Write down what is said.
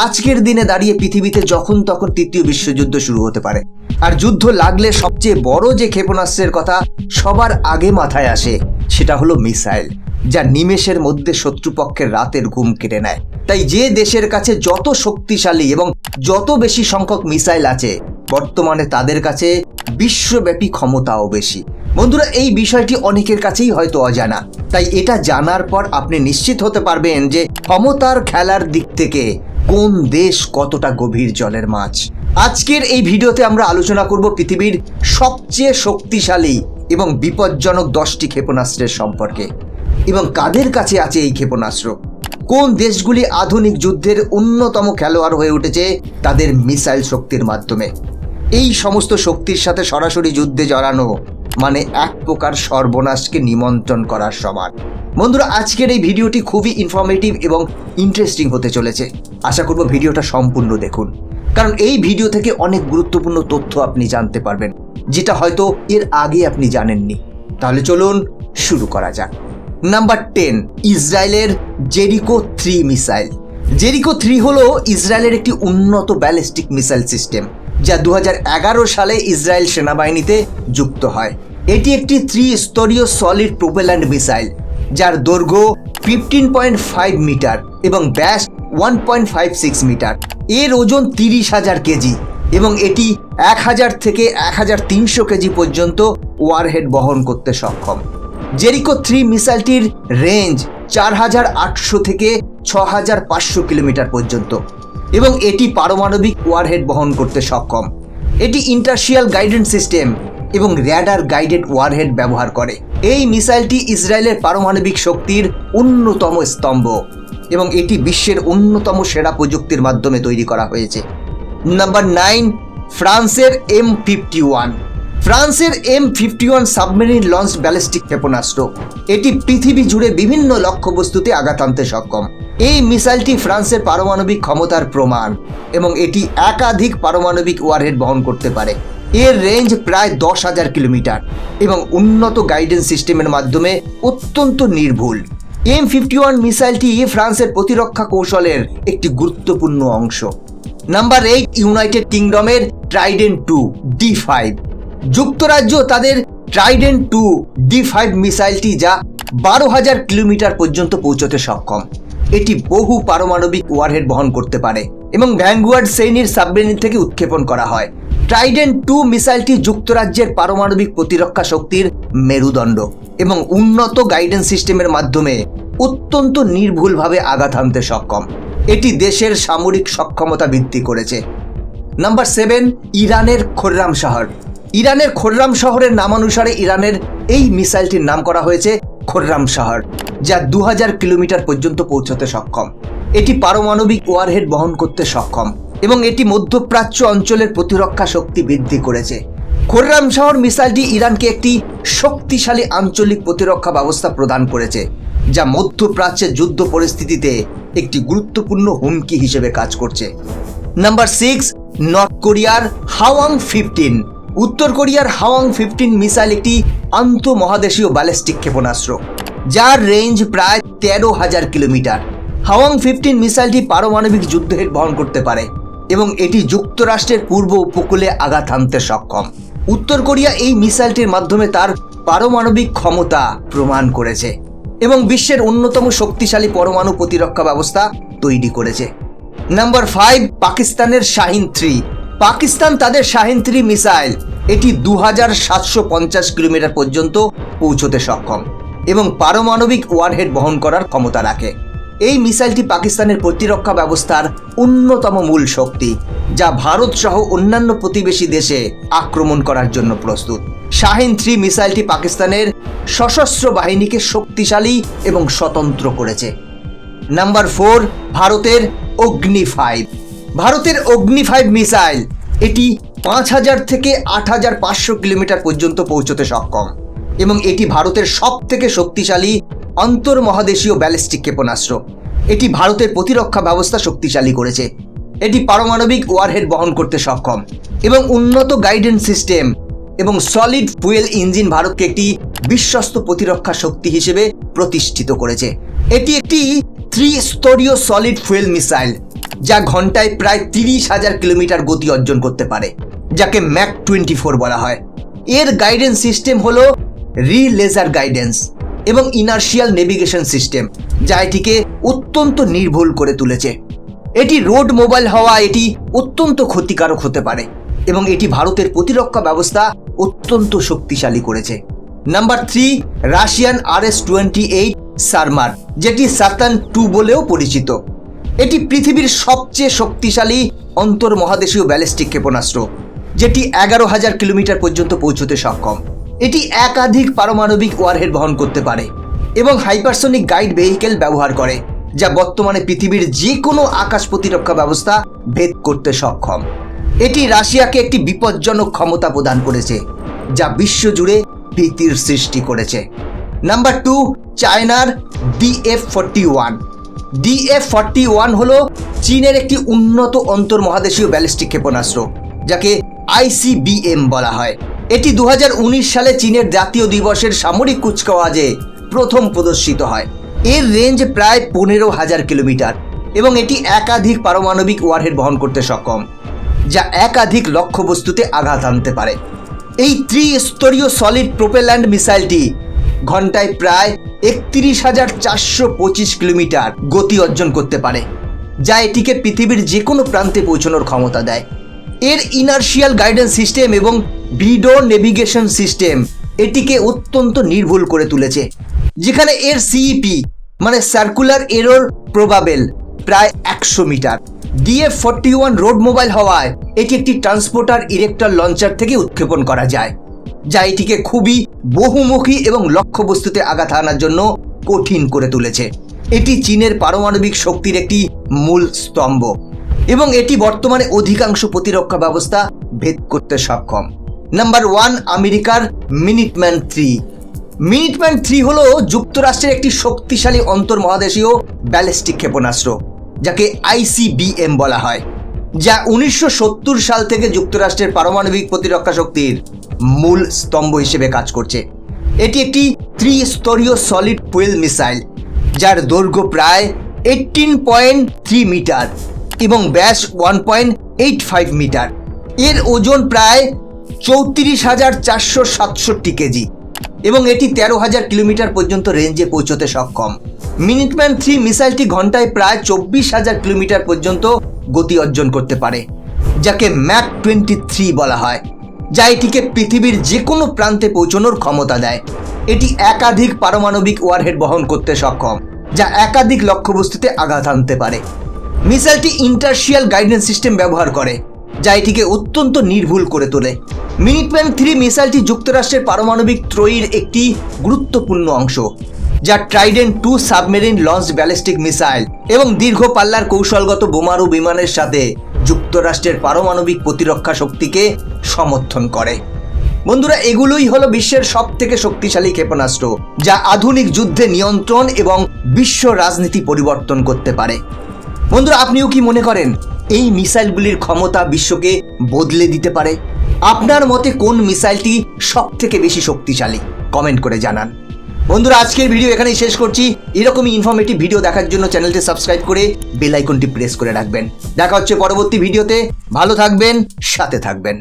আজকের দিনে দাঁড়িয়ে পৃথিবীতে যখন তখন তৃতীয় বিশ্বযুদ্ধ শুরু হতে পারে। আর যুদ্ধ লাগলে সবচেয়ে বড় যে ক্ষেপণাস্ত্রের কথা সবার আগে মাথায় আসে সেটা হলো মিসাইল, যা নিমেষের মধ্যে শত্রুপক্ষের রাতের ঘুম কেড়ে নেয়। তাই যে দেশের কাছে যত শক্তিশালী এবং যত বেশি সংখ্যক মিসাইল আছে, বর্তমানে তাদের কাছে বিশ্বব্যাপী ক্ষমতাও বেশি। বন্ধুরা, এই বিষয়টি অনেকের কাছেই হয়তো অজানা, তাই এটা জানার পর আপনি নিশ্চিত হতে পারবেন যে ক্ষমতার খেলার দিক থেকে কোন দেশ কতটা গভীর জলের মাছ। আজকের এই ভিডিওতে আমরা আলোচনা করব পৃথিবীর সবচেয়ে শক্তিশালী এবং বিপজ্জনক 10টি ক্ষেপণাস্ত্রের সম্পর্কে এবং কাদের কাছে আছে এই ক্ষেপণাস্ত্র, কোন দেশগুলি আধুনিক যুদ্ধের অন্যতম খেলোয়াড় হয়ে উঠেছে তাদের মিসাইল শক্তির মাধ্যমে। এই সমস্ত শক্তির সাথে সরাসরি যুদ্ধে জড়ানো মানে এক প্রকার সর্বনাশকে নিমন্ত্রণ করার সমান। বন্ধুরা, আজকের এই ভিডিওটি খুবই ইনফরমেটিভ এবং ইন্টারেস্টিং হতে চলেছে। আশা করব ভিডিওটা সম্পূর্ণ দেখুন, কারণ এই ভিডিও থেকে অনেক গুরুত্বপূর্ণ তথ্য আপনি জানতে পারবেন যেটা হয়তো এর আগে আপনি জানেননি। তাহলে চলুন শুরু করা যাক। নাম্বার 10, ইসরায়েলের জেরিকো 3 মিসাইল। জেরিকো 3 হলো ইসরায়েলের একটি উন্নত ব্যালিস্টিক মিসাইল সিস্টেম, যা 2011 সালে ইসরায়েল সেনাবাহিনীতে যুক্ত হয়। এটি একটি 3 স্তরীয় সলিড প্রোপেল্যান্ট মিসাইল, যার দৈর্ঘ্য 15.5 মিটার এবং ব্যাস 1.56 মিটার। এর ওজন 30,000 কেজি এবং এটি 1000 থেকে 1300 কেজি পর্যন্ত ওয়ারহেড বহন করতে সক্ষম। জেরিকো 3 মিসাইলটির রেঞ্জ 4800 থেকে 6500 কিলোমিটার পর্যন্ত এবং এটি পারমাণবিক ওয়ারহেড বহন করতে সক্ষম। এটি ইন্টারশিয়াল গাইডেন্স সিস্টেম এবং র্যাডার গাইডেড ওয়ারহেড ব্যবহার করে। এই মিসাইলটি ইসরায়েলের পারমাণবিক শক্তির অন্যতম স্তম্ভ এবং এটি বিশ্বের অন্যতম সেরা প্রযুক্তির মাধ্যমে তৈরি করা হয়েছে। নাম্বার 9, ফ্রান্সের M51। ফ্রান্সের M51 সাবমেরিন লঞ্চ ব্যালিস্টিক ক্ষেপণাস্ত্র। এটি পৃথিবী জুড়ে বিভিন্ন লক্ষ্যবস্তুতে আঘাত আনতে সক্ষম। এই মিসাইলটি ফ্রান্সের পারমাণবিক ক্ষমতার প্রমাণ এবং এটি একাধিক পারমাণবিক ওয়ারহেড বহন করতে পারে। এর রেঞ্জ প্রায় 10,000 কিলোমিটার এবং উন্নত গাইডেন্স সিস্টেমের মাধ্যমে অত্যন্ত নির্ভুল। M51 মিসাইলটি ফ্রান্সের প্রতিরক্ষা কৌশলের একটি গুরুত্বপূর্ণ অংশ। নাম্বার 8, ইউনাইটেড কিংডমের ট্রাইডেন্ট 2 D5। যুক্তরাজ্য তাদের ট্রাইডেন্ট 2 D5 মিসাইলটি, যা 12,000 কিলোমিটার পর্যন্ত পৌঁছতে সক্ষম। এটি বহু পারমাণবিক ওয়ারহেড বহন করতে পারে এবং ভ্যানগুয়ার্ড শ্রেণীর সাবমেরিন থেকে উৎক্ষেপণ করা হয়। ট্রাইডেন্ট 2 মিসাইলটি যুক্তরাজ্যের পারমাণবিক প্রতিরক্ষা শক্তির মেরুদণ্ড এবং উন্নত গাইডেন্স সিস্টেমের মাধ্যমে অত্যন্ত নির্ভুলভাবে আঘাত হানতে সক্ষম। এটি দেশের সামরিক সক্ষমতা বৃদ্ধি করেছে। নাম্বার 7, ইরানের খোররাম শহর। ইরানের খোররাম শহরের নামানুসারে ইরানের এই মিসাইলটির নাম করা হয়েছে খোররাম শহর, যা 2000 কিলোমিটার পর্যন্ত পৌঁছতে সক্ষম। এটি পারমাণবিক ওয়ারহেড বহন করতে সক্ষম এবং এটি মধ্যপ্রাচ্য অঞ্চলের প্রতিরক্ষা শক্তি বৃদ্ধি করেছে। খোররাম শহর মিসাইলটি ইরানকে একটি শক্তিশালী আঞ্চলিক প্রতিরক্ষা ব্যবস্থা প্রদান করেছে, যা মধ্যপ্রাচ্যের যুদ্ধ পরিস্থিতিতে একটি গুরুত্বপূর্ণ হুমকি হিসেবে কাজ করছে। নাম্বার 6, নর্থ কোরিয়ার হাওয়াং 15। উত্তর কোরিয়ার হাওয়াং 15 মিসাইল একটি আন্তঃমহাদেশীয় ব্যালিস্টিক ক্ষেপণাস্ত্র, যার রেঞ্জ প্রায় 13,000 কিলোমিটার। হাওয়াং 15 মিসাইলটি পারমাণবিক যুদ্ধহেড বহন করতে পারে এবং এটি যুক্তরাষ্ট্রের পূর্ব উপকূলে আঘাত হানতে সক্ষম। উত্তর কোরিয়া এই মিসাইলটির মাধ্যমে তার পারমাণবিক ক্ষমতা প্রমাণ করেছে এবং বিশ্বের অন্যতম শক্তিশালী পরমাণু প্রতিরক্ষা ব্যবস্থা তৈরি করেছে। নাম্বার 5, পাকিস্তানের শাহিন 3। পাকিস্তান তাদের শাহিন 3 মিসাইল, এটি 2750 কিলোমিটার পর্যন্ত পৌঁছতে সক্ষম এবং পারমাণবিক ওয়ারহেড বহন করার ক্ষমতা রাখে। এই মিসাইলটি পাকিস্তানের প্রতিরক্ষা ব্যবস্থার অন্যতম মূল শক্তি, যা ভারত সহ অন্যান্য প্রতিবেশী দেশে আক্রমণ করার জন্য প্রস্তুত। শাহিন 3 মিসাইলটি পাকিস্তানের সশস্ত্র বাহিনীকে শক্তিশালী এবং স্বতন্ত্র করেছে। নাম্বার 4, ভারতের অগ্নি 5। ভারতের অগ্নি 5 মিসাইল, এটি 5000 থেকে 8500 কিলোমিটার পর্যন্ত পৌঁছতে সক্ষম এবং এটি ভারতের সবথেকে শক্তিশালী আন্তঃমহাদেশীয় ব্যালিস্টিক ক্ষেপণাস্ত্র। এটি ভারতের প্রতিরক্ষা ব্যবস্থা শক্তিশালী করেছে। এটি পারমাণবিক ওয়ারহেড বহন করতে সক্ষম এবং উন্নত গাইডেন্স সিস্টেম এবং সলিড ফুয়েল ইঞ্জিন ভারতকে একটি বিশ্বস্ত প্রতিরক্ষা শক্তি হিসেবে প্রতিষ্ঠিত করেছে। এটি একটি 3 স্তরীয় সলিড ফুয়েল মিসাইল, যা ঘন্টায় প্রায় 30,000 কিলোমিটার গতি অর্জন করতে পারে, যাকে ম্যাক 24 বলা হয়। এর গাইডেন্স সিস্টেম হলো লেজার গাইডেন্স এবং ইনার্শিয়াল নেভিগেশন সিস্টেম, যা এটিকে অত্যন্ত নির্ভুল করে তুলেছে। এটি রোড মোবাইল হওয়া এটি অত্যন্ত ক্ষতিকারক হতে পারে এবং এটি ভারতের প্রতিরক্ষা ব্যবস্থা অত্যন্ত শক্তিশালী করেছে। নাম্বার 3, রাশিয়ান RS-28 সারমার, যেটি সাতান 2 বলেও পরিচিত। এটি পৃথিবীর সবচেয়ে শক্তিশালী অন্তর্মহাদেশীয় ব্যালিস্টিক ক্ষেপণাস্ত্র, যেটি 11,000 কিলোমিটার পর্যন্ত পৌঁছতে সক্ষম। এটি একাধিক পারমাণবিক ওয়ারহেড বহন করতে পারে এবং হাইপারসনিক গাইড ভেহিকেল ব্যবহার করে, যা বর্তমানে পৃথিবীর যে কোনো আকাশ প্রতিরক্ষা ব্যবস্থা ভেদ করতে সক্ষম। এটি রাশিয়াকে একটি বিপজ্জনক ক্ষমতা প্রদান করেছে, যা বিশ্বজুড়ে ভীতির সৃষ্টি করেছে। নাম্বার 2, চায়নার DF-41। DF-41 হলো চীনের একটি উন্নত অন্তর্মহাদেশীয় ব্যালিস্টিক ক্ষেপণাস্ত্র, যাকে ICBM বলা হয়। এটি 2019 সালে চীনের জাতীয় দিবসের সামরিক কুচকাওয়াজে প্রথম প্রদর্শিত হয়। এর রেঞ্জ প্রায় 15,000 কিলোমিটার এবং এটি একাধিক পারমাণবিক ওয়ারহেড বহন করতে সক্ষম, যা একাধিক লক্ষ্যবস্তুতে আঘাত আনতে পারে। এই ত্রিস্তরীয় সলিড প্রোপেল্যান্ট মিসাইলটি ঘন্টায় প্রায় 31,425 কিলোমিটার গতি অর্জন করতে পারে, যা এটিকে পৃথিবীর যে কোনো প্রান্তে পৌঁছানোর ক্ষমতা দেয়। এর ইনার্শিয়াল গাইডেন্স সিস্টেম এবং ভিডো নেভিগেশন সিস্টেম এটিকে অত্যন্ত নির্ভুল করে তুলেছে, যেখানে এর CEP মানে সার্কুলার এরর প্রবাবেল প্রায় 100 মিটার। DF-41 রোড মোবাইল হওয়ায় এটি একটি ট্রান্সপোর্টার ইরেক্টর লঞ্চার থেকে উৎক্ষেপণ করা যায়, যা এটিকে খুবই বহুমুখী এবং লক্ষ্যবস্তুতে আঘাত হানার জন্য কঠিন করে তুলেছে। এটি চীনের পারমাণবিক শক্তির একটি মূল স্তম্ভ এবং এটি বর্তমানে অধিকাংশ প্রতিরক্ষা ব্যবস্থা ভেদ করতে সক্ষম। নাম্বার 1, আমেরিকার মিনিটম্যান 3। মিনিটম্যান 3 হলো যুক্তরাষ্ট্রের একটি শক্তিশালী অন্তর্মহাদেশীয় ব্যালিস্টিক ক্ষেপণাস্ত্র, যাকে ICBM বলা হয়, যা 1970 সাল থেকে যুক্তরাষ্ট্রের পারমাণবিক প্রতিরক্ষা শক্তির মূল স্তম্ভ হিসেবে কাজ করছে। এটি একটি ত্রিস্তরীয় সলিড ফুয়েল মিসাইল, যার দৈর্ঘ্য প্রায় 18.3 মিটার এবং ব্যাস 1.85 মিটার। এর ওজন প্রায় 34,467 কেজি এবং এটি 13,000 কিলোমিটার পর্যন্ত রেঞ্জে পৌঁছতে সক্ষম। মিনিটম্যান 3 মিসাইলটি ঘন্টায় প্রায় 24,000 কিলোমিটার পর্যন্ত গতি অর্জন করতে পারে, যাকে ম্যাক 23 বলা হয়, যা এটিকে পৃথিবীর যে কোনো প্রান্তে পৌঁছানোর ক্ষমতা দেয়। এটি একাধিক পারমাণবিক ওয়ারহেড বহন করতে সক্ষম, যা একাধিক লক্ষ্যবস্তুতে আঘাত আনতে পারে। মিসাইলটি ইন্টারশিয়াল গাইডেন্স সিস্টেম ব্যবহার করে, যা এটিকে অত্যন্ত নির্ভুল করে তোলে। মিনিটম্যান 3 মিসাইলটি যুক্তরাষ্ট্রের পারমাণবিক ত্রয়ীর একটি গুরুত্বপূর্ণ অংশ, যা Trident 2 submarine launch ballistic missile এবং দীর্ঘ পাল্লার কৌশলগত বোমারু বিমানের সাথে যুক্তরাষ্ট্রের পারমাণবিক প্রতিরক্ষা শক্তিকে সমর্থন করে। বন্ধুরা, এগুলোই হলো বিশ্বের সবথেকে শক্তিশালী ক্ষেপণাস্ত্র, যা আধুনিক যুদ্ধে নিয়ন্ত্রণ এবং বিশ্ব রাজনীতি পরিবর্তন করতে পারে। বন্ধুরা, আপনিও কি মনে করেন এই মিসাইলগুলির ক্ষমতা বিশ্বকে বদলে দিতে পারে? আপনার মতে কোন মিসাইলটি সবথেকে বেশি শক্তিশালী? কমেন্ট করে জানান। বন্ধুরা, আজকের ভিডিও এখানেই শেষ করছি। এরকমই ইনফরমেটিভ ভিডিও দেখার জন্য চ্যানেলটি সাবস্ক্রাইব করে বেল আইকনটি প্রেস করে রাখবেন। দেখা হচ্ছে পরবর্তী ভিডিওতে। ভালো থাকবেন, সাথে থাকবেন।